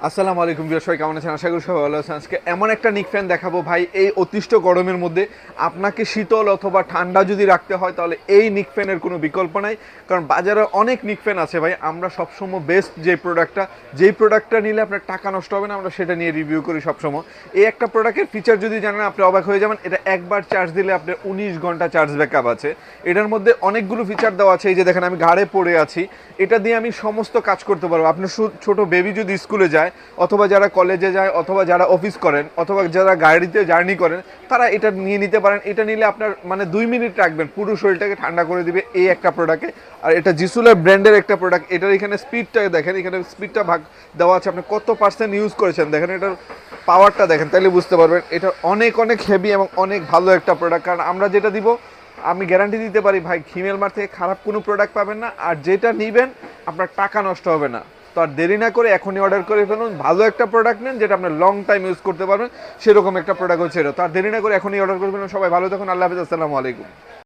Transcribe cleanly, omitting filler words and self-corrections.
আসসালামু আলাইকুম ভিউয়ার্স, সবাই কেমন আছেন? আশা করি সবাই ভালো আছেন। আজকে এমন একটা নিক ফ্যান দেখাবো ভাই, এই অতিষ্ঠ গরমের মধ্যে আপনাকে শীতল অথবা ঠান্ডা যদি রাখতে হয় তাহলে এই নিক ফ্যানের কোনো বিকল্প নাই। কারণ বাজারে অনেক নিক ফ্যান আছে ভাই, আমরা সবসময় বেস্ট যেই প্রোডাক্টটা নিলে আপনার টাকা নষ্ট হবে না আমরা সেটা নিয়ে রিভিউ করি সবসময়। এই একটা প্রোডাক্টের ফিচার যদি জানেন আপনি অবাক হয়ে যাবেন। এটা একবার চার্জ দিলে আপনার 19 ঘন্টা চার্জ ব্যাকআপ আছে। এটার মধ্যে অনেকগুলো ফিচার দেওয়া আছে। এই যে দেখেন আমি ঘাড়ে পড়ে আছি, এটা দিয়ে আমি সমস্ত কাজ করতে পারবো। আপনার ছোট বেবি যদি স্কুলে যায় অথবা যারা কলেজে যায় অথবা যারা অফিস করেন অথবা যারা গাড়িতে জার্নি করেন তারা এটা নিয়ে নিতে পারেন। এটা নিলে আপনার মানে 2 মিনিট রাখবেন, পুরো শরীরটাকে ঠান্ডা করে দিবে এই একটা প্রোডাক্টে। আর এটা জিসুলার ব্র্যান্ডের একটা প্রোডাক্ট। এটার এখানে স্পিডটা দেখেন, এখানে স্পিডটা ভাগ দেওয়া আছে, আপনি কত পার্সেন্ট ইউজ করেছেন দেখেন, এটার পাওয়ারটা দেখেন, তাহলে বুঝতে পারবেন এটা অনেক অনেক হেভি এবং অনেক ভালো একটা প্রোডাক্ট। কারণ আমরা যেটা দিব আমি গ্যারান্টি দিতে পারি ভাই, হিমেল মার্ট থেকে খারাপ কোনো প্রোডাক্ট পাবেন না, আর যেটা নেবেন আপনার টাকা নষ্ট হবে না। তো আর দেরি না করে এখনই অর্ডার করে ফেলুন, ভালো একটা প্রোডাক্ট নেন যেটা আপনার লং টাইম ইউজ করতে পারবেন, সেরকম একটা প্রোডাক্ট হচ্ছে এটা। তো আর দেরি না করে এখনই অর্ডার করে ফেলুন। সবাই ভালো থাকুন, আল্লাহ হাফেজ, আসসালামু আলাইকুম।